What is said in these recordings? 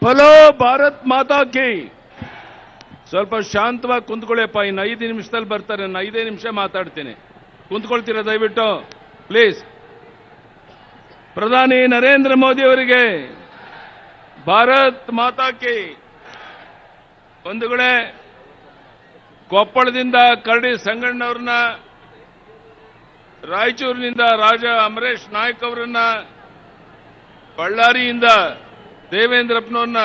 बोलो ಭಾರತ್ ಮಾತಾ ಕಿ. ಸ್ವಲ್ಪ ಶಾಂತವಾಗಿ ಕುಂತ್ಕೊಳ್ಳಿಯಪ್ಪ. ಇನ್ನು 5 ನಿಮಿಷದಲ್ಲಿ ಬರ್ತಾರೆ. ನಾನು 5 ನಿಮಿಷ ಮಾತಾಡ್ತೀನಿ. ಕುಂತ್ಕೊಳ್ತೀರಾ ದಯವಿಟ್ಟು ಪ್ಲೀಸ್. ಪ್ರಧಾನಿ ನರೇಂದ್ರ ಮೋದಿ ಅವರಿಗೆ ಭಾರತ್ ಮಾತಾ ಕಿ. ಬಂಧುಗಳೇ, ಕೊಪ್ಪಳದಿಂದ ಕರಡಿ ಸಂಗಣ್ಣವ್ರನ್ನ, ರಾಯಚೂರಿನಿಂದ ರಾಜ ಅಮರೇಶ್ ನಾಯಕ್ ಅವರನ್ನ, ಬಳ್ಳಾರಿಯಿಂದ ದೇವೇಂದ್ರಪ್ಪನವ್ರನ್ನ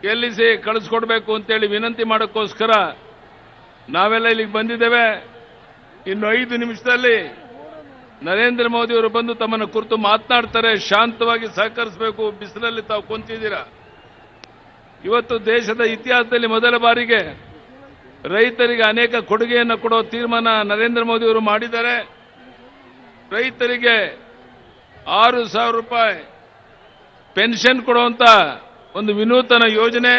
ಗೆಲ್ಲಿಸಿ ಕಳಿಸ್ಕೊಡ್ಬೇಕು ಅಂತೇಳಿ ವಿನಂತಿ ಮಾಡೋಕ್ಕೋಸ್ಕರ ನಾವೆಲ್ಲ ಇಲ್ಲಿಗೆ ಬಂದಿದ್ದೇವೆ. ಇನ್ನು 5 ನಿಮಿಷದಲ್ಲಿ ನರೇಂದ್ರ ಮೋದಿ ಅವರು ಬಂದು ತಮ್ಮನ್ನು ಕುರಿತು ಮಾತನಾಡ್ತಾರೆ. ಶಾಂತವಾಗಿ ಸಹಕರಿಸಬೇಕು. ಬಿಸಿಲಲ್ಲಿ ತಾವು ಕುಂತಿದ್ದೀರಾ. ಇವತ್ತು ದೇಶದ ಇತಿಹಾಸದಲ್ಲಿ ಮೊದಲ ಬಾರಿಗೆ ರೈತರಿಗೆ ಅನೇಕ ಕೊಡುಗೆಯನ್ನು ಕೊಡೋ ತೀರ್ಮಾನ ನರೇಂದ್ರ ಮೋದಿ ಅವರು ಮಾಡಿದ್ದಾರೆ. ರೈತರಿಗೆ 6,000 ರೂಪಾಯಿ ಪೆನ್ಷನ್ ಕೊಡುವಂತ ಒಂದು ವಿನೂತನ ಯೋಜನೆ,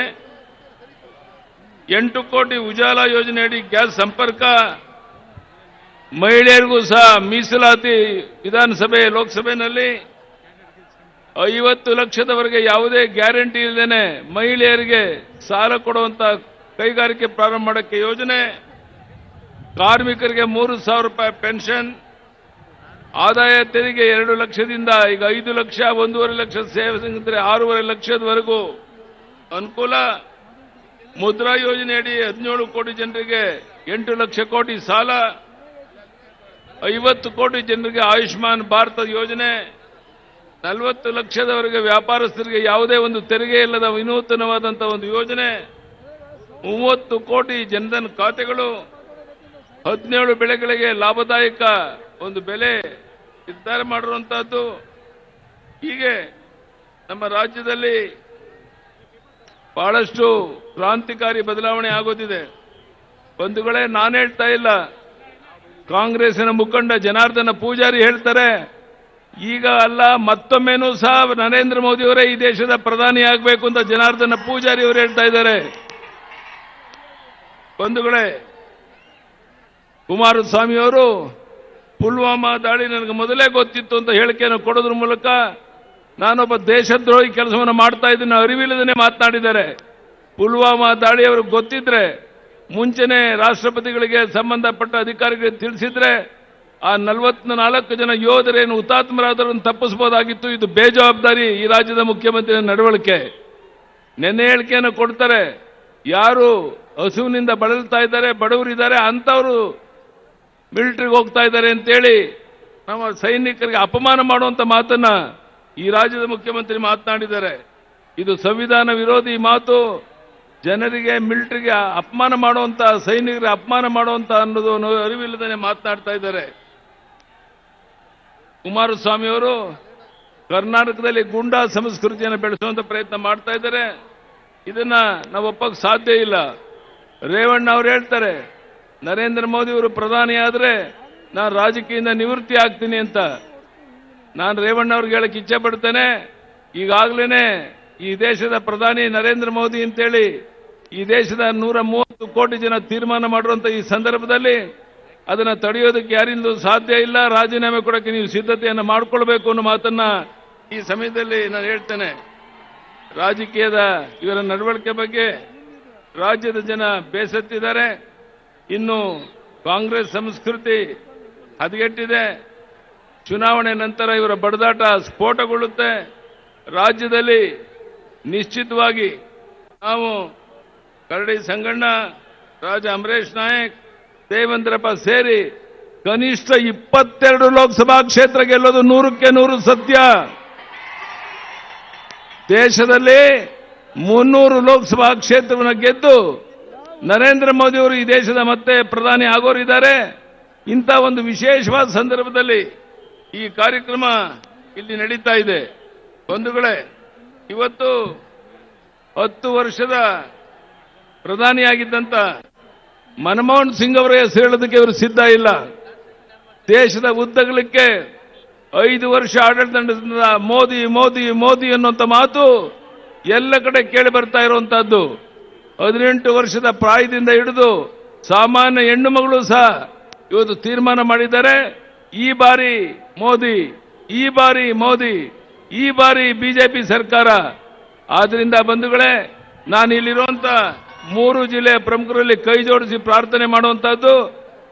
8 ಕೋಟಿ ಉಜಾಲ ಯೋಜನೆಯಡಿ ಗ್ಯಾಸ್ ಸಂಪರ್ಕ, ಮಹಿಳೆಯರಿಗೂ ಸಹ ಮೀಸಲಾತಿ ವಿಧಾನಸಭೆ ಲೋಕಸಭೆಯಲ್ಲಿ 50 ಲಕ್ಷದವರೆಗೆ ಯಾವುದೇ ಗ್ಯಾರಂಟಿ ಇಲ್ಲದೇನೆ ಮಹಿಳೆಯರಿಗೆ ಸಾಲ ಕೊಡುವಂತ ಕೈಗಾರಿಕೆ ಪ್ರಾರಂಭ ಮಾಡೋಕ್ಕೆ ಯೋಜನೆ, ಕಾರ್ಮಿಕರಿಗೆ 3,000 ರೂಪಾಯಿ ಪೆನ್ಷನ್, ಆದಾಯ ತೆರಿಗೆ 2 ಲಕ್ಷದಿಂದ ಈಗ 5 ಲಕ್ಷ, 1.5 ಲಕ್ಷ ಸೇವೆ 6.5 ಲಕ್ಷದವರೆಗೂ ಅನುಕೂಲ, ಮುದ್ರಾ ಯೋಜನೆಯಡಿ 17 ಕೋಟಿ ಜನರಿಗೆ 8 ಲಕ್ಷ ಕೋಟಿ ಸಾಲ, 50 ಕೋಟಿ ಜನರಿಗೆ ಆಯುಷ್ಮಾನ್ ಭಾರತ ಯೋಜನೆ, 40 ಲಕ್ಷದವರೆಗೆ ವ್ಯಾಪಾರಸ್ಥರಿಗೆ ಯಾವುದೇ ಒಂದು ತೆರಿಗೆ ಇಲ್ಲದ ವಿನೂತನವಾದಂತಹ ಒಂದು ಯೋಜನೆ, 30 ಕೋಟಿ ಜನಧನ್ ಖಾತೆಗಳು, 17 ಬೆಳೆಗಳಿಗೆ ಲಾಭದಾಯಕ ಒಂದು ಬೆಲೆ ನಿರ್ಧಾರ ಮಾಡಿರುವಂತಹದ್ದು. ಹೀಗೆ ನಮ್ಮ ರಾಜ್ಯದಲ್ಲಿ ಬಹಳಷ್ಟು ಕ್ರಾಂತಿಕಾರಿ ಬದಲಾವಣೆ ಆಗೋದಿದೆ. ಬಂಧುಗಳೇ, ನಾನು ಹೇಳ್ತಾ ಇಲ್ಲ, ಕಾಂಗ್ರೆಸ್ಸಿನ ಮುಖಂಡ ಜನಾರ್ದನ ಪೂಜಾರಿ ಹೇಳ್ತಾರೆ. ಈಗ ಅಲ್ಲ, ಮತ್ತೊಮ್ಮೆನೂ ಸಹ ನರೇಂದ್ರ ಮೋದಿ ಅವರೇ ಈ ದೇಶದ ಪ್ರಧಾನಿ ಆಗಬೇಕು ಅಂತ ಜನಾರ್ದನ ಪೂಜಾರಿ ಅವರು ಹೇಳ್ತಾ ಇದ್ದಾರೆ. ಬಂಧುಗಳೇ, ಕುಮಾರಸ್ವಾಮಿ ಅವರು ಪುಲ್ವಾಮಾ ದಾಳಿ ನನಗೆ ಮೊದಲೇ ಗೊತ್ತಿತ್ತು ಅಂತ ಹೇಳಿಕೆಯನ್ನು ಕೊಡೋದ್ರ ಮೂಲಕ ನಾನೊಬ್ಬ ದೇಶದ್ರೋಹಿ ಕೆಲಸವನ್ನು ಮಾಡ್ತಾ ಇದ್ದೀನಿ ಅರಿವಿಲ್ಲದೇ ಮಾತನಾಡಿದ್ದಾರೆ. ಪುಲ್ವಾಮಾ ದಾಳಿ ಅವ್ರಿಗೆ ಗೊತ್ತಿದ್ರೆ ಮುಂಚೆನೆ ರಾಷ್ಟ್ರಪತಿಗಳಿಗೆ ಸಂಬಂಧಪಟ್ಟ ಅಧಿಕಾರಿಗಳಿಗೆ ತಿಳಿಸಿದ್ರೆ ಆ 44 ಜನ ಯೋಧರೇನು ಹುತಾತ್ಮರಾದರನ್ನು ತಪ್ಪಿಸಬಹುದಾಗಿತ್ತು. ಇದು ಬೇಜವಾಬ್ದಾರಿ ಈ ರಾಜ್ಯದ ಮುಖ್ಯಮಂತ್ರಿ ನಡವಳಿಕೆ. ನೆನ್ನೆ ಹೇಳಿಕೆಯನ್ನು ಕೊಡ್ತಾರೆ, ಯಾರು ಹಸುವಿನಿಂದ ಬಳಲ್ತಾ ಇದ್ದಾರೆ, ಬಡವರಿದ್ದಾರೆ, ಅಂತವರು ಮಿಲಿಟರಿಗೆ ಹೋಗ್ತಾ ಇದ್ದಾರೆ ಅಂತೇಳಿ ನಮ್ಮ ಸೈನಿಕರಿಗೆ ಅಪಮಾನ ಮಾಡುವಂತ ಮಾತನ್ನ ಈ ರಾಜ್ಯದ ಮುಖ್ಯಮಂತ್ರಿ ಮಾತನಾಡಿದ್ದಾರೆ. ಇದು ಸಂವಿಧಾನ ವಿರೋಧಿ ಮಾತು. ಜನರಿಗೆ ಮಿಲಿಟರಿಗೆ ಅಪಮಾನ ಮಾಡುವಂತ, ಸೈನಿಕರಿಗೆ ಅಪಮಾನ ಮಾಡುವಂತ ಅನ್ನೋದು ಅರಿವಿಲ್ಲದೇ ಮಾತನಾಡ್ತಾ ಇದ್ದಾರೆ. ಕುಮಾರಸ್ವಾಮಿ ಅವರು ಕರ್ನಾಟಕದಲ್ಲಿ ಗೂಂಡಾ ಸಂಸ್ಕೃತಿಯನ್ನು ಬೆಳೆಸುವಂತ ಪ್ರಯತ್ನ ಮಾಡ್ತಾ ಇದ್ದಾರೆ. ಇದನ್ನ ನಾವು ಒಪ್ಪಕ್ಕೆ ಸಾಧ್ಯ ಇಲ್ಲ. ರೇವಣ್ಣ ಅವರು ಹೇಳ್ತಾರೆ, ನರೇಂದ್ರ ಮೋದಿ ಅವರು ಪ್ರಧಾನಿ ಆದರೆ ನಾನು ರಾಜಕೀಯದಿಂದ ನಿವೃತ್ತಿ ಆಗ್ತೀನಿ ಅಂತ. ನಾನು ರೇವಣ್ಣ ಅವ್ರಿಗೆ ಹೇಳಕ್ಕೆ ಇಚ್ಛೆ ಪಡ್ತೇನೆ, ಈಗಾಗಲೇ ಈ ದೇಶದ ಪ್ರಧಾನಿ ನರೇಂದ್ರ ಮೋದಿ ಅಂತೇಳಿ ಈ ದೇಶದ 130 ಕೋಟಿ ಜನ ತೀರ್ಮಾನ ಮಾಡಿರುವಂತ ಈ ಸಂದರ್ಭದಲ್ಲಿ ಅದನ್ನು ತಡೆಯೋದಕ್ಕೆ ಯಾರಿಂದಲೂ ಸಾಧ್ಯ ಇಲ್ಲ. ರಾಜೀನಾಮೆ ಕೊಡಕ್ಕೆ ನೀವು ಸಿದ್ಧತೆಯನ್ನು ಮಾಡಿಕೊಳ್ಬೇಕು ಅನ್ನೋ ಮಾತನ್ನ ಈ ಸಮಯದಲ್ಲಿ ನಾನು ಹೇಳ್ತೇನೆ. ರಾಜಕೀಯದ ಇವರ ನಡವಳಿಕೆ ಬಗ್ಗೆ ರಾಜ್ಯದ ಜನ ಬೇಸತ್ತಿದ್ದಾರೆ. ಇನ್ನು ಕಾಂಗ್ರೆಸ್ ಸಂಸ್ಕೃತಿ ಹದಗೆಟ್ಟಿದೆ. ಚುನಾವಣೆ ನಂತರ ಇವರ ಬಡದಾಟ ಸ್ಫೋಟಗೊಳ್ಳುತ್ತೆ. ರಾಜ್ಯದಲ್ಲಿ ನಿಶ್ಚಿತವಾಗಿ ನಾವು ಕರಡಿ ಸಂಗಣ್ಣ, ರಾಜ ಅಮರೇಶ್ ನಾಯಕ್, ದೇವೇಂದ್ರಪ್ಪ ಸೇರಿ ಕನಿಷ್ಠ 22 ಲೋಕಸಭಾ ಕ್ಷೇತ್ರ ಗೆಲ್ಲೋದು 100ಕ್ಕೆ 100 ಸತ್ಯ. ದೇಶದಲ್ಲಿ 300 ಲೋಕಸಭಾ ಕ್ಷೇತ್ರವನ್ನು ಗೆದ್ದು ನರೇಂದ್ರ ಮೋದಿ ಅವರು ಈ ದೇಶದ ಮತ್ತೆ ಪ್ರಧಾನಿ ಆಗೋರಿದ್ದಾರೆ. ಇಂಥ ಒಂದು ವಿಶೇಷವಾದ ಸಂದರ್ಭದಲ್ಲಿ ಈ ಕಾರ್ಯಕ್ರಮ ಇಲ್ಲಿ ನಡೀತಾ ಇದೆ. ಬಂಧುಗಳೇ, ಇವತ್ತು 10 ವರ್ಷದ ಪ್ರಧಾನಿಯಾಗಿದ್ದಂತ ಮನಮೋಹನ್ ಸಿಂಗ್ ಅವರ ಹೆಸರು ಹೇಳೋದಕ್ಕೆ ಇವರು ಸಿದ್ಧ ಇಲ್ಲ. ದೇಶದ ಉದ್ದಗಲಕ್ಕೆ 5 ವರ್ಷ ಆಡಳಿತ ನಡೆಸಿದ ಮೋದಿ ಮೋದಿ ಮೋದಿ ಅನ್ನುವಂಥ ಮಾತು ಎಲ್ಲ ಕಡೆ ಕೇಳಿ ಬರ್ತಾ ಇರುವಂತಹದ್ದು. 18 ವರ್ಷದ ಪ್ರಾಯದಿಂದ ಹಿಡಿದು ಸಾಮಾನ್ಯ ಹೆಣ್ಣು ಮಗಳು ಸಹ ಇವತ್ತು ತೀರ್ಮಾನ ಮಾಡಿದ್ದಾರೆ, ಈ ಬಾರಿ ಮೋದಿ, ಈ ಬಾರಿ ಮೋದಿ, ಈ ಬಾರಿ ಬಿಜೆಪಿ ಸರ್ಕಾರ ಆದ್ರಿಂದ ಬಂಧುಗಳೇ, ನಾನು ಇಲ್ಲಿರುವಂತ 3 ಜಿಲ್ಲೆಯ ಪ್ರಮುಖರಲ್ಲಿ ಕೈ ಜೋಡಿಸಿ ಪ್ರಾರ್ಥನೆ ಮಾಡುವಂತಹದ್ದು,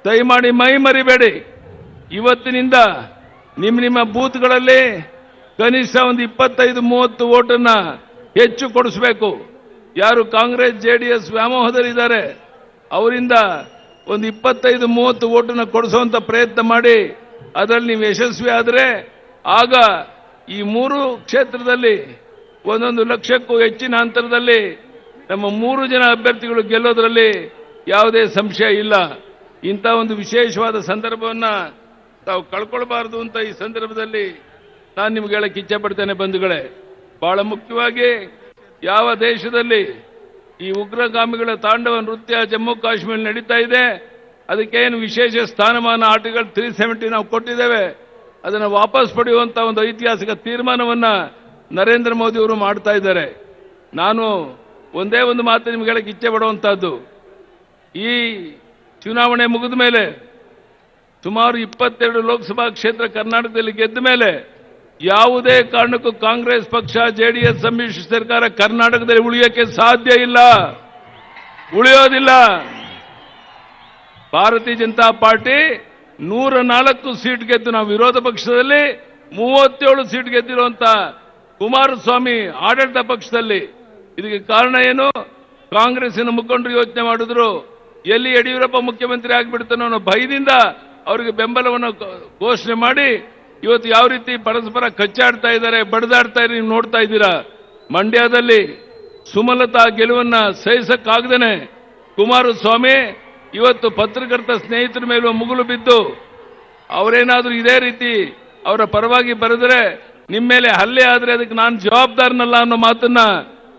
ದಯಮಾಡಿ ಮೈ ಮರಿಬೇಡಿ. ಇವತ್ತಿನಿಂದ ನಿಮ್ಮ ಬೂತ್ಗಳಲ್ಲಿ ಕನಿಷ್ಠ ಒಂದು 25-30 ಓಟನ್ನ ಹೆಚ್ಚು ಕೊಡಿಸಬೇಕು. ಯಾರು ಕಾಂಗ್ರೆಸ್ ಜೆಡಿಎಸ್ ವ್ಯಾಮೋಹದಲ್ಲಿದ್ದಾರೆ ಅವರಿಂದ ಒಂದು 25-30 ಓಟನ್ನ ಕೊಡಿಸುವಂತ ಪ್ರಯತ್ನ ಮಾಡಿ. ಅದರಲ್ಲಿ ನೀವು ಯಶಸ್ವಿ ಆದರೆ ಆಗ ಈ 3 ಕ್ಷೇತ್ರದಲ್ಲಿ 1 ಲಕ್ಷಕ್ಕೂ ಹೆಚ್ಚಿನ ಅಂತರದಲ್ಲಿ ನಮ್ಮ 3 ಜನ ಅಭ್ಯರ್ಥಿಗಳು ಗೆಲ್ಲೋದ್ರಲ್ಲಿ ಯಾವುದೇ ಸಂಶಯ ಇಲ್ಲ. ಇಂಥ ಒಂದು ವಿಶೇಷವಾದ ಸಂದರ್ಭವನ್ನ ತಾವು ಕಳ್ಕೊಳ್ಬಾರದು ಅಂತ ಈ ಸಂದರ್ಭದಲ್ಲಿ ನಾನು ನಿಮ್ಗೆ ಹೇಳಕ್ಕೆ ಇಚ್ಛೆ ಪಡ್ತೇನೆ ಬಂಧುಗಳೇ. ಬಹಳ ಮುಖ್ಯವಾಗಿ ಯಾವ ದೇಶದಲ್ಲಿ ಈ ಉಗ್ರಗಾಮಿಗಳ ತಾಂಡವ ನೃತ್ಯ ಜಮ್ಮು ಕಾಶ್ಮೀರ ನಡೀತಾ ಇದೆ, ಅದಕ್ಕೇನು ವಿಶೇಷ ಸ್ಥಾನಮಾನ ಆರ್ಟಿಕಲ್ 370 ನಾವು ಕೊಟ್ಟಿದ್ದೇವೆ, ಅದನ್ನು ವಾಪಸ್ ಪಡೆಯುವಂತ ಒಂದು ಐತಿಹಾಸಿಕ ತೀರ್ಮಾನವನ್ನ ನರೇಂದ್ರ ಮೋದಿ ಅವರು ಮಾಡ್ತಾ ಇದ್ದಾರೆ. ನಾನು ಒಂದೇ ಒಂದು ಮಾತು ನಿಮ್ಗೆ ಹೇಳಕ್ಕೆ ಇಚ್ಛೆ ಪಡುವಂತಹದ್ದು, ಈ ಚುನಾವಣೆ ಮುಗಿದ ಮೇಲೆ ಸುಮಾರು 22 ಲೋಕಸಭಾ ಕ್ಷೇತ್ರ ಕರ್ನಾಟಕದಲ್ಲಿ ಗೆದ್ದ ಮೇಲೆ ಯಾವುದೇ ಕಾರಣಕ್ಕೂ ಕಾಂಗ್ರೆಸ್ ಪಕ್ಷ ಜೆಡಿಎಸ್ ಸಮ್ಮಿಶ್ರ ಸರ್ಕಾರ ಕರ್ನಾಟಕದಲ್ಲಿ ಉಳಿಯೋಕೆ ಸಾಧ್ಯ ಇಲ್ಲ, ಉಳಿಯೋದಿಲ್ಲ. ಭಾರತೀಯ ಜನತಾ ಪಾರ್ಟಿ 104 ಸೀಟ್ ಗೆದ್ದು, ನಾವು ವಿರೋಧ ಪಕ್ಷದಲ್ಲಿ 37 ಸೀಟ್ ಗೆದ್ದಿರುವಂತ ಕುಮಾರಸ್ವಾಮಿ ಆಡಳಿತ ಪಕ್ಷದಲ್ಲಿ. ಇದಕ್ಕೆ ಕಾರಣ ಏನು? ಕಾಂಗ್ರೆಸ್ಸಿನ ಮುಖಂಡರು ಯೋಚನೆ ಮಾಡಿದ್ರು, ಎಲ್ಲಿ ಯಡಿಯೂರಪ್ಪ ಮುಖ್ಯಮಂತ್ರಿ ಆಗಿಬಿಡ್ತಾನೋ ಅನ್ನೋ ಭಯದಿಂದ ಅವರಿಗೆ ಬೆಂಬಲವನ್ನು ಘೋಷಣೆ ಮಾಡಿ ಇವತ್ತು ಯಾವ ರೀತಿ ಪರಸ್ಪರ ಕಚ್ಚಾಡ್ತಾ ಇದ್ದಾರೆ, ಬಡದಾಡ್ತಾ ಇದ್ದಾರೆ, ನೀವು ನೋಡ್ತಾ ಇದ್ದೀರಾ. ಮಂಡ್ಯದಲ್ಲಿ ಸುಮಲತಾ ಗೆಲುವನ್ನ ಸಹಿಸಕ್ಕಾಗದೇನೆ ಕುಮಾರಸ್ವಾಮಿ ಇವತ್ತು ಪತ್ರಕರ್ತ ಸ್ನೇಹಿತರ ಮೇಲೂ ಮುಗುಲು ಬಿದ್ದು ಅವರೇನಾದ್ರೂ ಇದೇ ರೀತಿ ಅವರ ಪರವಾಗಿ ಬರೆದರೆ ನಿಮ್ಮ ಮೇಲೆ ಹಲ್ಲೆ ಆದರೆ ಅದಕ್ಕೆ ನಾನು ಜವಾಬ್ದಾರನಲ್ಲ ಅನ್ನೋ ಮಾತನ್ನ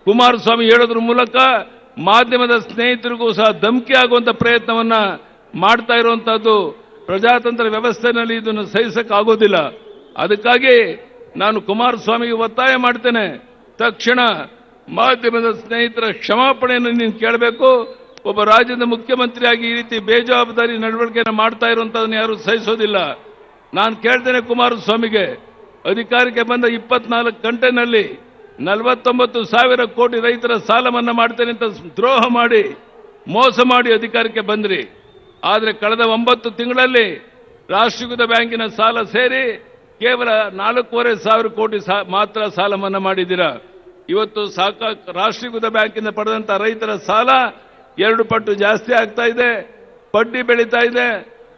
ಕುಮಾರಸ್ವಾಮಿ ಹೇಳೋದ್ರ ಮೂಲಕ ಮಾಧ್ಯಮದ ಸ್ನೇಹಿತರಿಗೂ ಸಹ ಧಮಕಿ ಆಗುವಂತ ಪ್ರಯತ್ನವನ್ನ ಮಾಡ್ತಾ ಇರುವಂತಹದ್ದು ಪ್ರಜಾತಂತ್ರ ವ್ಯವಸ್ಥೆಯಲ್ಲಿ ಇದನ್ನು ಸಹಿಸಕ್ಕಾಗೋದಿಲ್ಲ. ಅದಕ್ಕಾಗಿ ನಾನು ಕುಮಾರಸ್ವಾಮಿಗೆ ಒತ್ತಾಯ ಮಾಡ್ತೇನೆ, ತಕ್ಷಣ ಮಾಧ್ಯಮದ ಸ್ನೇಹಿತರ ಕ್ಷಮಾಪಣೆಯನ್ನು ನೀನು ಕೇಳಬೇಕು. ಒಬ್ಬ ರಾಜ್ಯದ ಮುಖ್ಯಮಂತ್ರಿಯಾಗಿ ಈ ರೀತಿ ಬೇಜವಾಬ್ದಾರಿ ನಡವಳಿಕೆಯನ್ನು ಮಾಡ್ತಾ ಇರುವಂತದನ್ನು ಯಾರು ಸಹಿಸೋದಿಲ್ಲ. ನಾನು ಕೇಳ್ತೇನೆ ಕುಮಾರಸ್ವಾಮಿಗೆ, ಅಧಿಕಾರಕ್ಕೆ ಬಂದ 24 ಗಂಟೆನಲ್ಲಿ 49,000 ಕೋಟಿ ರೈತರ ಸಾಲ ಮನ್ನಾ ಮಾಡ್ತೇನೆ ಅಂತ ದ್ರೋಹ ಮಾಡಿ ಮೋಸ ಮಾಡಿ ಅಧಿಕಾರಕ್ಕೆ ಬಂದ್ರಿ. ಆದರೆ ಕಳೆದ 9 ತಿಂಗಳಲ್ಲಿ ರಾಷ್ಟ್ರೀಕೃತ ಬ್ಯಾಂಕಿನ ಸಾಲ ಸೇರಿ ಕೇವಲ 4,500 ಕೋಟಿ ಮಾತ್ರ ಸಾಲ ಮನ್ನಾ ಮಾಡಿದ್ದೀರಾ. ಇವತ್ತು ರಾಷ್ಟ್ರೀಕೃತ ಬ್ಯಾಂಕಿಂದ ಪಡೆದಂತ ರೈತರ ಸಾಲ 2 ಪಟ್ಟು ಜಾಸ್ತಿ ಆಗ್ತಾ ಇದೆ, ಬಡ್ಡಿ ಬೆಳೀತಾ ಇದೆ.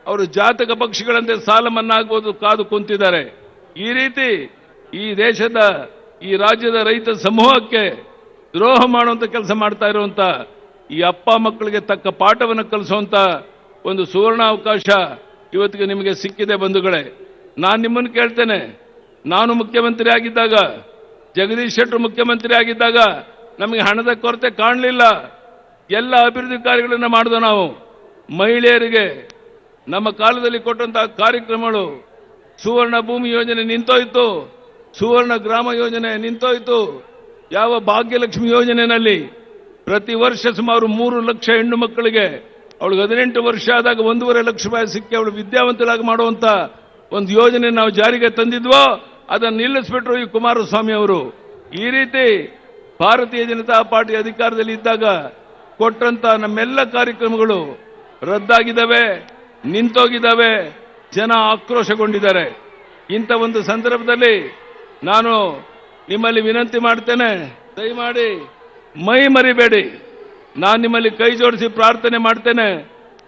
ಅವರು ಜಾತಕ ಪಕ್ಷಿಗಳಂತೆ ಸಾಲ ಮನ್ನಾ ಆಗ್ಬೋದು ಕಾದು ಕುಂತಿದ್ದಾರೆ. ಈ ರೀತಿ ಈ ದೇಶದ ಈ ರಾಜ್ಯದ ರೈತ ಸಮೂಹಕ್ಕೆ ದ್ರೋಹ ಮಾಡುವಂತ ಕೆಲಸ ಮಾಡ್ತಾ ಇರುವಂತ ಈ ಅಪ್ಪ ಮಕ್ಕಳಿಗೆ ತಕ್ಕ ಪಾಠವನ್ನು ಕಲಿಸುವಂತ ಒಂದು ಸುವರ್ಣ ಅವಕಾಶ ಇವತ್ತಿಗೆ ನಿಮಗೆ ಸಿಕ್ಕಿದೆ ಬಂಧುಗಳೇ. ನಾನು ನಿಮ್ಮನ್ನು ಕೇಳ್ತೇನೆ, ನಾನು ಮುಖ್ಯಮಂತ್ರಿ ಆಗಿದ್ದಾಗ, ಜಗದೀಶ್ ಶೆಟ್ಟರ್ ಮುಖ್ಯಮಂತ್ರಿ ಆಗಿದ್ದಾಗ ನಮಗೆ ಹಣದ ಕೊರತೆ ಕಾಣಲಿಲ್ಲ. ಎಲ್ಲ ಅಭಿವೃದ್ಧಿ ಕಾರ್ಯಗಳನ್ನು ಮಾಡಿದೋ ನಾವು. ಮಹಿಳೆಯರಿಗೆ ನಮ್ಮ ಕಾಲದಲ್ಲಿ ಕೊಟ್ಟಂತಹ ಕಾರ್ಯಕ್ರಮಗಳು, ಸುವರ್ಣ ಭೂಮಿ ಯೋಜನೆ ನಿಂತೋಯ್ತು, ಸುವರ್ಣ ಗ್ರಾಮ ಯೋಜನೆ ನಿಂತೋಯ್ತು. ಯಾವ ಭಾಗ್ಯಲಕ್ಷ್ಮಿ ಯೋಜನೆಯಲ್ಲಿ ಪ್ರತಿ ವರ್ಷ ಸುಮಾರು 3 ಲಕ್ಷ ಹೆಣ್ಣು ಮಕ್ಕಳಿಗೆ ಅವಳಿಗೆ 18 ವರ್ಷ ಆದಾಗ 1.5 ಲಕ್ಷ ರೂಪಾಯಿ ಸಿಕ್ಕಿ ಅವಳು ವಿದ್ಯಾವಂತರಾಗಿ ಮಾಡುವಂತ ಒಂದು ಯೋಜನೆ ನಾವು ಜಾರಿಗೆ ತಂದಿದ್ವೋ ಅದನ್ನು ನಿಲ್ಲಿಸ್ಬಿಟ್ರು ಈ ಕುಮಾರಸ್ವಾಮಿ ಅವರು. ಈ ರೀತಿ ಭಾರತೀಯ ಜನತಾ ಪಾರ್ಟಿ ಅಧಿಕಾರದಲ್ಲಿ ಇದ್ದಾಗ ಕೊಟ್ಟಂತ ನಮ್ಮೆಲ್ಲ ಕಾರ್ಯಕ್ರಮಗಳು ರದ್ದಾಗಿದ್ದಾವೆ, ನಿಂತೋಗಿದ್ದಾವೆ, ಜನ ಆಕ್ರೋಶಗೊಂಡಿದ್ದಾರೆ. ಇಂಥ ಒಂದು ಸಂದರ್ಭದಲ್ಲಿ ನಾನು ನಿಮ್ಮಲ್ಲಿ ವಿನಂತಿ ಮಾಡ್ತೇನೆ, ದಯಮಾಡಿ ಮೈ ಮರಿಬೇಡಿ. ನಾನು ನಿಮ್ಮಲ್ಲಿ ಕೈ ಜೋಡಿಸಿ ಪ್ರಾರ್ಥನೆ ಮಾಡ್ತೇನೆ,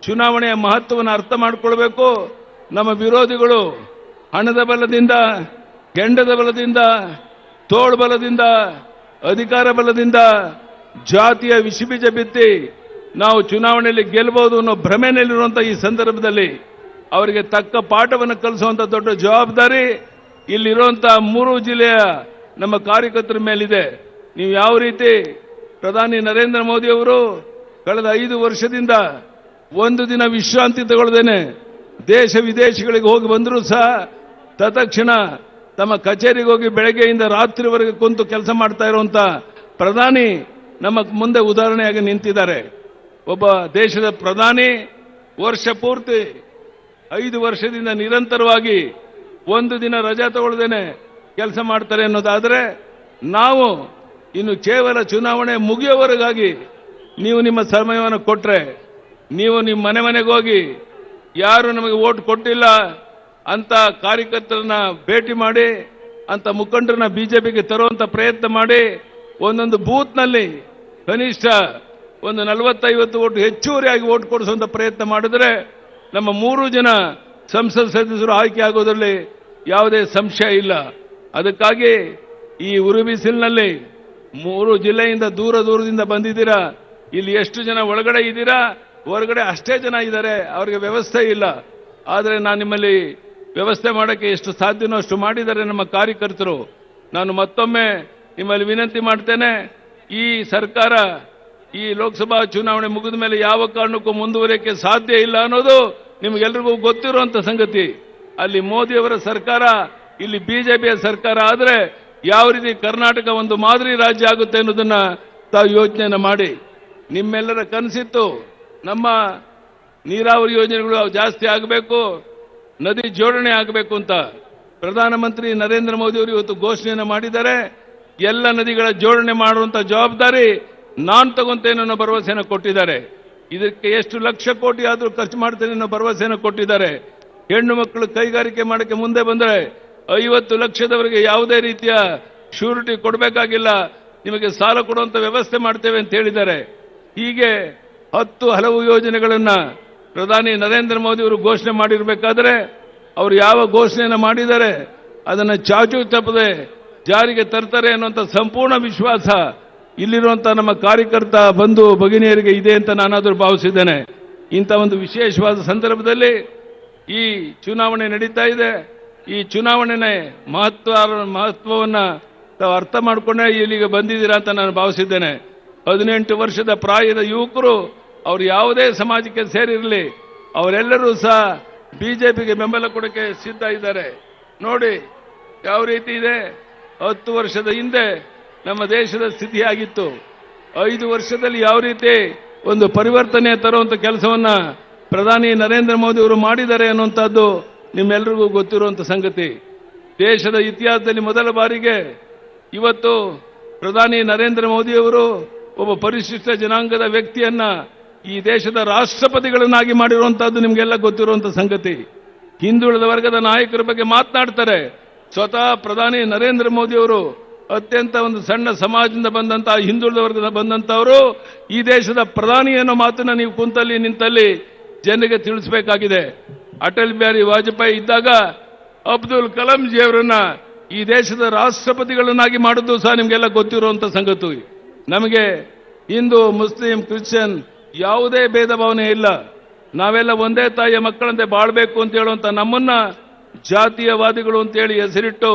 ಚುನಾವಣೆಯ ಮಹತ್ವವನ್ನು ಅರ್ಥ ಮಾಡಿಕೊಳ್ಬೇಕು. ನಮ್ಮ ವಿರೋಧಿಗಳು ಹಣದ ಬಲದಿಂದ, ಕೆಂಡದ ಬಲದಿಂದ, ತೋಳು ಬಲದಿಂದ, ಅಧಿಕಾರ ಬಲದಿಂದ ಜಾತಿಯ ವಿಷಬೀಜ ಬಿತ್ತಿ ನಾವು ಚುನಾವಣೆಯಲ್ಲಿ ಗೆಲ್ಲಬಹುದು ಅನ್ನೋ ಭ್ರಮೆಯಲ್ಲಿರುವಂತಹ ಈ ಸಂದರ್ಭದಲ್ಲಿ ಅವರಿಗೆ ತಕ್ಕ ಪಾಠವನ್ನು ಕಲಿಸುವಂತ ದೊಡ್ಡ ಜವಾಬ್ದಾರಿ ಇಲ್ಲಿರುವಂತಹ 3 ಜಿಲ್ಲೆಯ ನಮ್ಮ ಕಾರ್ಯಕರ್ತರ ಮೇಲಿದೆ. ನೀವು ಯಾವ ರೀತಿ ಪ್ರಧಾನಿ ನರೇಂದ್ರ ಮೋದಿ ಅವರು ಕಳೆದ 5 ವರ್ಷದಿಂದ ಒಂದು ದಿನ ವಿಶ್ರಾಂತಿ ತಗೊಳ್ಳದೇನೆ ದೇಶ ವಿದೇಶಗಳಿಗೆ ಹೋಗಿ ಬಂದರೂ ಸಹ ತತ್ಕ್ಷಣ ತಮ್ಮ ಕಚೇರಿಗೆ ಹೋಗಿ ಬೆಳಗ್ಗೆಯಿಂದ ರಾತ್ರಿವರೆಗೆ ಕುಂತು ಕೆಲಸ ಮಾಡ್ತಾ ಇರುವಂತ ಪ್ರಧಾನಿ ನಮ್ಮ ಮುಂದೆ ಉದಾಹರಣೆಯಾಗಿ ನಿಂತಿದ್ದಾರೆ. ಒಬ್ಬ ದೇಶದ ಪ್ರಧಾನಿ ವರ್ಷ ಪೂರ್ತಿ 5 ವರ್ಷದಿಂದ ನಿರಂತರವಾಗಿ ಒಂದು ದಿನ ರಜಾ ತಗೊಳ್ಳದೇನೆ ಕೆಲಸ ಮಾಡ್ತಾರೆ ಅನ್ನೋದಾದ್ರೆ, ನಾವು ಇನ್ನು ಕೇವಲ ಚುನಾವಣೆ ಮುಗಿಯುವವರೆಗಾಗಿ ನೀವು ನಿಮ್ಮ ಸಮಯವನ್ನು ಕೊಟ್ಟರೆ, ನೀವು ನಿಮ್ಮ ಮನೆ ಮನೆಗೆ ಹೋಗಿ ಯಾರು ನಮಗೆ ವೋಟ್ ಕೊಟ್ಟಿಲ್ಲ ಅಂತ ಕಾರ್ಯಕರ್ತರನ್ನ ಭೇಟಿ ಮಾಡಿ, ಅಂತ ಮುಖಂಡರನ್ನ ಬಿಜೆಪಿಗೆ ತರುವಂತ ಪ್ರಯತ್ನ ಮಾಡಿ, ಒಂದೊಂದು ಬೂತ್ನಲ್ಲಿ ಕನಿಷ್ಠ ಒಂದು 40-50 ವೋಟ್ ಹೆಚ್ಚುವರಿಯಾಗಿ ವೋಟ್ ಕೊಡಿಸುವಂತ ಪ್ರಯತ್ನ ಮಾಡಿದ್ರೆ ನಮ್ಮ 3 ಜನ ಸಂಸತ್ ಸದಸ್ಯರು ಆಯ್ಕೆ ಆಗೋದ್ರಲ್ಲಿ ಯಾವುದೇ ಸಂಶಯ ಇಲ್ಲ. ಅದಕ್ಕಾಗಿ ಈ ಉರು ಬಿಸಿಲಿನಲ್ಲಿ 3 ಜಿಲ್ಲೆಯಿಂದ ದೂರದಿಂದ ಬಂದಿದ್ದೀರಾ. ಇಲ್ಲಿ ಎಷ್ಟು ಜನ ಒಳಗಡೆ ಇದ್ದೀರಾ, ಹೊರಗಡೆ ಅಷ್ಟೇ ಜನ ಇದ್ದಾರೆ, ಅವರಿಗೆ ವ್ಯವಸ್ಥೆ ಇಲ್ಲ. ಆದರೆ ನಾನು ನಿಮ್ಮಲ್ಲಿ ವ್ಯವಸ್ಥೆ ಮಾಡೋಕ್ಕೆ ಎಷ್ಟು ಸಾಧ್ಯನೋ ಅಷ್ಟು ಮಾಡಿದ್ದಾರೆ ನಮ್ಮ ಕಾರ್ಯಕರ್ತರು. ನಾನು ಮತ್ತೊಮ್ಮೆ ನಿಮ್ಮಲ್ಲಿ ವಿನಂತಿ ಮಾಡ್ತೇನೆ, ಈ ಸರ್ಕಾರ ಈ ಲೋಕಸಭಾ ಚುನಾವಣೆ ಮುಗಿದ ಮೇಲೆ ಯಾವ ಕಾರಣಕ್ಕೂ ಮುಂದುವರಿಯಕ್ಕೆ ಸಾಧ್ಯ ಇಲ್ಲ ಅನ್ನೋದು ನಿಮಗೆಲ್ಲರಿಗೂ ಗೊತ್ತಿರುವಂತ ಸಂಗತಿ. ಅಲ್ಲಿ ಮೋದಿಯವರ ಸರ್ಕಾರ, ಇಲ್ಲಿ ಬಿಜೆಪಿಯ ಸರ್ಕಾರ ಆದರೆ ಯಾವ ರೀತಿ ಕರ್ನಾಟಕ ಒಂದು ಮಾದರಿ ರಾಜ್ಯ ಆಗುತ್ತೆ ಅನ್ನೋದನ್ನ ತಾವು ಯೋಚನೆಯನ್ನು ಮಾಡಿ. ನಿಮ್ಮೆಲ್ಲರ ಕನಸಿತ್ತು ನಮ್ಮ ನೀರಾವರಿ ಯೋಜನೆಗಳು ಜಾಸ್ತಿ ಆಗಬೇಕು, ನದಿ ಜೋಡಣೆ ಆಗಬೇಕು ಅಂತ. ಪ್ರಧಾನಮಂತ್ರಿ ನರೇಂದ್ರ ಮೋದಿ ಅವರು ಇವತ್ತು ಘೋಷಣೆಯನ್ನು ಮಾಡಿದ್ದಾರೆ. ಎಲ್ಲ ನದಿಗಳ ಜೋಡಣೆ ಮಾಡುವಂತ ಜವಾಬ್ದಾರಿ ನಾನು ತಗೊಂತೇನೆ ಅನ್ನೋ ಭರವಸೆಯನ್ನು ಕೊಟ್ಟಿದ್ದಾರೆ. ಇದಕ್ಕೆ ಎಷ್ಟು ಲಕ್ಷ ಕೋಟಿ ಆದರೂ ಖರ್ಚು ಮಾಡ್ತೇನೆ ಅನ್ನೋ ಭರವಸೆಯನ್ನು ಕೊಟ್ಟಿದ್ದಾರೆ. ಹೆಣ್ಣು ಮಕ್ಕಳು ಕೈಗಾರಿಕೆ ಮಾಡಕ್ಕೆ ಮುಂದೆ ಬಂದರೆ 50 ಲಕ್ಷದವರೆಗೆ ಯಾವುದೇ ರೀತಿಯ ಶ್ಯೂರಿಟಿ ಕೊಡಬೇಕಾಗಿಲ್ಲ, ನಿಮಗೆ ಸಾಲ ಕೊಡುವಂತ ವ್ಯವಸ್ಥೆ ಮಾಡ್ತೇವೆ ಅಂತ ಹೇಳಿದ್ದಾರೆ. ಹೀಗೆ 10 ಹಲವು ಯೋಜನೆಗಳನ್ನ ಪ್ರಧಾನಿ ನರೇಂದ್ರ ಮೋದಿ ಅವರು ಘೋಷಣೆ ಮಾಡಿರಬೇಕಾದ್ರೆ ಅವರು ಯಾವ ಘೋಷಣೆಯನ್ನು ಮಾಡಿದ್ದಾರೆ ಅದನ್ನು ಚಾಚೂ ತಪ್ಪದೆ ಜಾರಿಗೆ ತರ್ತಾರೆ ಅನ್ನುವಂಥ ಸಂಪೂರ್ಣ ವಿಶ್ವಾಸ ಇಲ್ಲಿರುವಂತಹ ನಮ್ಮ ಕಾರ್ಯಕರ್ತ ಬಂಧು ಭಗಿನಿಯರಿಗೆ ಇದೆ ಅಂತ ನಾನಾದರೂ ಭಾವಿಸಿದ್ದೇನೆ. ಇಂಥ ಒಂದು ವಿಶೇಷವಾದ ಸಂದರ್ಭದಲ್ಲಿ ಈ ಚುನಾವಣೆ ನಡೀತಾ ಇದೆ. ಈ ಚುನಾವಣೆನೇ ಮಹತ್ವವನ್ನು ತಾವು ಅರ್ಥ ಮಾಡಿಕೊಂಡೇ ಇಲ್ಲಿಗೆ ಬಂದಿದ್ದೀರಾ ಅಂತ ನಾನು ಭಾವಿಸಿದ್ದೇನೆ. 18 ವರ್ಷದ ಪ್ರಾಯದ ಯುವಕರು ಅವರು ಯಾವುದೇ ಸಮಾಜಕ್ಕೆ ಸೇರಿರಲಿ, ಅವರೆಲ್ಲರೂ ಸಹ ಬಿಜೆಪಿಗೆ ಬೆಂಬಲ ಕೊಡಕ್ಕೆ ಸಿದ್ಧ ಇದ್ದಾರೆ. ನೋಡಿ ಯಾವ ರೀತಿ ಇದೆ. 10 ವರ್ಷದ ಹಿಂದೆ ನಮ್ಮ ದೇಶದ ಸ್ಥಿತಿ ಆಗಿತ್ತು. 5 ವರ್ಷದಲ್ಲಿ ಯಾವ ರೀತಿ ಒಂದು ಪರಿವರ್ತನೆ ತರುವಂತ ಕೆಲಸವನ್ನ ಪ್ರಧಾನಿ ನರೇಂದ್ರ ಮೋದಿ ಅವರು ಮಾಡಿದ್ದಾರೆ ಅನ್ನುವಂಥದ್ದು ನಿಮ್ಮೆಲ್ಲರಿಗೂ ಗೊತ್ತಿರುವಂತ ಸಂಗತಿ. ದೇಶದ ಇತಿಹಾಸದಲ್ಲಿ ಮೊದಲ ಬಾರಿಗೆ ಇವತ್ತು ಪ್ರಧಾನಿ ನರೇಂದ್ರ ಮೋದಿ ಅವರು ಒಬ್ಬ ಪರಿಶಿಷ್ಟ ಜನಾಂಗದ ವ್ಯಕ್ತಿಯನ್ನ ಈ ದೇಶದ ರಾಷ್ಟ್ರಪತಿಗಳನ್ನಾಗಿ ಮಾಡಿರುವಂತಹದ್ದು ನಿಮಗೆಲ್ಲ ಗೊತ್ತಿರುವಂತ ಸಂಗತಿ. ಹಿಂದುಳಿದ ವರ್ಗದ ನಾಯಕರ ಬಗ್ಗೆ ಮಾತನಾಡ್ತಾರೆ. ಸ್ವತಃ ಪ್ರಧಾನಿ ನರೇಂದ್ರ ಮೋದಿ ಅವರು ಅತ್ಯಂತ ಒಂದು ಸಣ್ಣ ಸಮಾಜದಿಂದ ಬಂದಂತಹ ಹಿಂದುಳಿದ ವರ್ಗದ ಬಂದಂತವರು ಈ ದೇಶದ ಪ್ರಧಾನಿ ಅನ್ನೋ ಮಾತನ್ನ ನೀವು ಕುಂತಲ್ಲಿ ನಿಂತಲ್ಲಿ ಜನರಿಗೆ ತಿಳಿಸಬೇಕಾಗಿದೆ. ಅಟಲ್ ಬಿಹಾರಿ ವಾಜಪೇಯಿ ಇದ್ದಾಗ ಅಬ್ದುಲ್ ಕಲಾಂ ಜಿ ಅವರನ್ನ ಈ ದೇಶದ ರಾಷ್ಟ್ರಪತಿಗಳನ್ನಾಗಿ ಮಾಡಿದ್ದು ಸಹ ನಿಮಗೆಲ್ಲ ಗೊತ್ತಿರುವಂತ ಸಂಗತಿ. ನಮಗೆ ಹಿಂದೂ ಮುಸ್ಲಿಂ ಕ್ರಿಶ್ಚಿಯನ್ ಯಾವುದೇ ಭೇದ ಭಾವನೆ ಇಲ್ಲ. ನಾವೆಲ್ಲ ಒಂದೇ ತಾಯಿಯ ಮಕ್ಕಳಂತೆ ಬಾಳ್ಬೇಕು ಅಂತ ಹೇಳುವಂತ ನಮ್ಮನ್ನ ಜಾತೀಯವಾದಿಗಳು ಅಂತೇಳಿ ಹೆಸರಿಟ್ಟು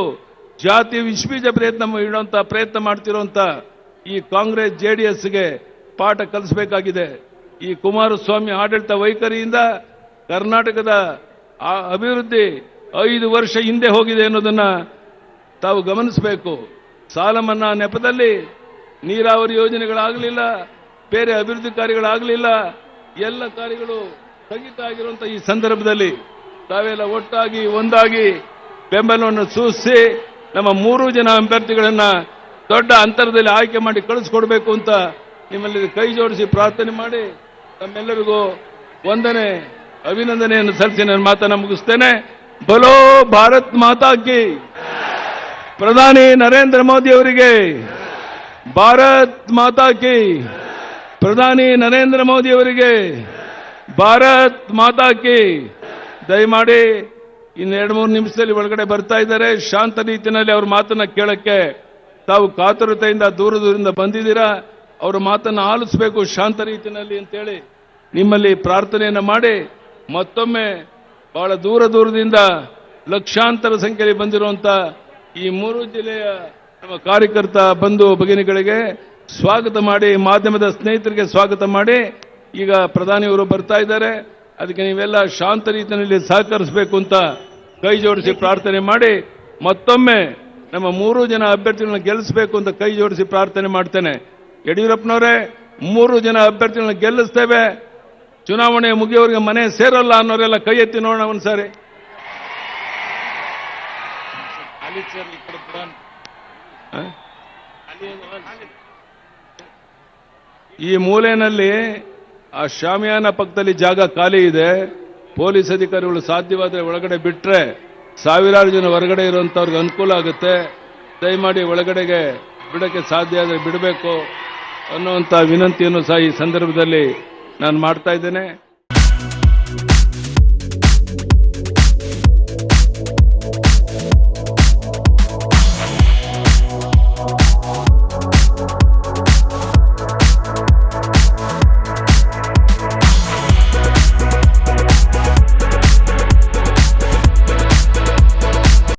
ಜಾತಿ ವಿಶ್ವೀಜ ಪ್ರಯತ್ನ ಮಾಡ್ತಿರುವಂತ ಈ ಕಾಂಗ್ರೆಸ್ ಜೆಡಿಎಸ್ಗೆ ಪಾಠ ಕಲಿಸಬೇಕಾಗಿದೆ. ಈ ಕುಮಾರಸ್ವಾಮಿ ಆಡಳಿತ ವೈಖರಿಯಿಂದ ಕರ್ನಾಟಕದ ಅಭಿವೃದ್ಧಿ 5 ವರ್ಷ ಹಿಂದೆ ಹೋಗಿದೆ ಅನ್ನೋದನ್ನ ತಾವು ಗಮನಿಸಬೇಕು. ಸಾಲ ಮನ್ನಾ ನೆಪದಲ್ಲಿ ನೀರಾವರಿ ಯೋಜನೆಗಳಾಗಲಿಲ್ಲ, ಬೇರೆ ಅಭಿವೃದ್ಧಿ ಕಾರ್ಯಗಳಾಗಲಿಲ್ಲ, ಎಲ್ಲ ಕಾರ್ಯಗಳು ಸ್ಥಗಿತ ಆಗಿರುವಂತಹ ಈ ಸಂದರ್ಭದಲ್ಲಿ ತಾವೆಲ್ಲ ಒಟ್ಟಾಗಿ ಒಂದಾಗಿ ಬೆಂಬಲವನ್ನು ಸೂಚಿಸಿ ನಮ್ಮ 3 ಜನ ಅಭ್ಯರ್ಥಿಗಳನ್ನ ದೊಡ್ಡ ಅಂತರದಲ್ಲಿ ಆಯ್ಕೆ ಮಾಡಿ ಕಳಿಸ್ಕೊಡ್ಬೇಕು ಅಂತ ನಿಮ್ಮಲ್ಲಿ ಕೈ ಜೋಡಿಸಿ ಪ್ರಾರ್ಥನೆ ಮಾಡಿ ತಮ್ಮೆಲ್ಲರಿಗೂ ವಂದನೆ ಅಭಿನಂದನೆಯನ್ನು ಸಲ್ಲಿಸಿ ನನ್ನ ಮಾತನ್ನು ಮುಗಿಸ್ತೇನೆ. ಬಲೋ ಭಾರತ್ ಮಾತಾ ಕಿ, ಪ್ರಧಾನಿ ನರೇಂದ್ರ ಮೋದಿ ಅವರಿಗೆ ಭಾರತ್ ಮಾತಾ ಕಿ, ಪ್ರಧಾನಿ ನರೇಂದ್ರ ಮೋದಿ ಅವರಿಗೆ ಭಾರತ್ ಮಾತಾ ಕಿ. ದಯಮಾಡಿ ಇನ್ನು 2-3 ನಿಮಿಷದಲ್ಲಿ ಒಳಗಡೆ ಬರ್ತಾ ಇದ್ದಾರೆ. ಶಾಂತ ರೀತಿಯಲ್ಲಿ ಅವ್ರ ಮಾತನ್ನ ಕೇಳಕ್ಕೆ ತಾವು ಕಾತುರತೆಯಿಂದ ದೂರದಿಂದ ಬಂದಿದ್ದೀರಾ. ಅವರ ಮಾತನ್ನು ಆಲಿಸಬೇಕು ಶಾಂತ ರೀತಿಯಲ್ಲಿ ಅಂತೇಳಿ ನಿಮ್ಮಲ್ಲಿ ಪ್ರಾರ್ಥನೆಯನ್ನು ಮಾಡಿ ಮತ್ತೊಮ್ಮೆ ಬಹಳ ದೂರದಿಂದ ಲಕ್ಷಾಂತರ ಸಂಖ್ಯೆಯಲ್ಲಿ ಬಂದಿರುವಂತ ಈ 3 ಜಿಲ್ಲೆಯ ನಮ್ಮ ಕಾರ್ಯಕರ್ತ ಬಂಧು ಭಗಿನಿಗಳಿಗೆ ಸ್ವಾಗತ ಮಾಡಿ, ಮಾಧ್ಯಮದ ಸ್ನೇಹಿತರಿಗೆ ಸ್ವಾಗತ ಮಾಡಿ, ಈಗ ಪ್ರಧಾನಿಯವರು ಬರ್ತಾ ಇದ್ದಾರೆ. ಅದಕ್ಕೆ ನೀವೆಲ್ಲ ಶಾಂತ ರೀತಿಯಲ್ಲಿ ಸಹಕರಿಸಬೇಕು ಅಂತ ಕೈ ಜೋಡಿಸಿ ಪ್ರಾರ್ಥನೆ ಮಾಡಿ ಮತ್ತೊಮ್ಮೆ ನಮ್ಮ 3 ಜನ ಅಭ್ಯರ್ಥಿಗಳನ್ನ ಗೆಲ್ಲಿಸಬೇಕು ಅಂತ ಕೈ ಜೋಡಿಸಿ ಪ್ರಾರ್ಥನೆ ಮಾಡ್ತೇನೆ. ಯಡಿಯೂರಪ್ಪನವರೇ, 3 ಜನ ಅಭ್ಯರ್ಥಿಗಳನ್ನ ಗೆಲ್ಲಿಸ್ತೇವೆ, ಚುನಾವಣೆ ಮುಗಿಯೋರಿಗೆ ಮನೆ ಸೇರಲ್ಲ ಅನ್ನೋರೆಲ್ಲ ಕೈ ಎತ್ತಿ ನೋಡೋಣ ಒಂದ್ಸಾರಿ. ಈ ಮೂಲೆಯಲ್ಲಿ ಆ ಶಾಮಿಯಾನ ಪಕ್ಕದಲ್ಲಿ ಜಾಗ ಖಾಲಿ ಇದೆ. ಪೊಲೀಸ್ ಅಧಿಕಾರಿಗಳು ಸಾಧ್ಯವಾದರೆ ಒಳಗಡೆ ಬಿಟ್ರೆ ಸಾವಿರಾರು ಜನ ಹೊರಗಡೆ ಇರುವಂತವ್ರಿಗೆ ಅನುಕೂಲ ಆಗುತ್ತೆ. ದಯಮಾಡಿ ಒಳಗಡೆಗೆ ಬಿಡಕ್ಕೆ ಸಾಧ್ಯ ಆದರೆ ಬಿಡಬೇಕು ಅನ್ನುವಂಥ ವಿನಂತಿಯನ್ನು ಸಹ ಈ ಸಂದರ್ಭದಲ್ಲಿ ನಾನು ಮಾಡ್ತಾ ಇದ್ದೇನೆ.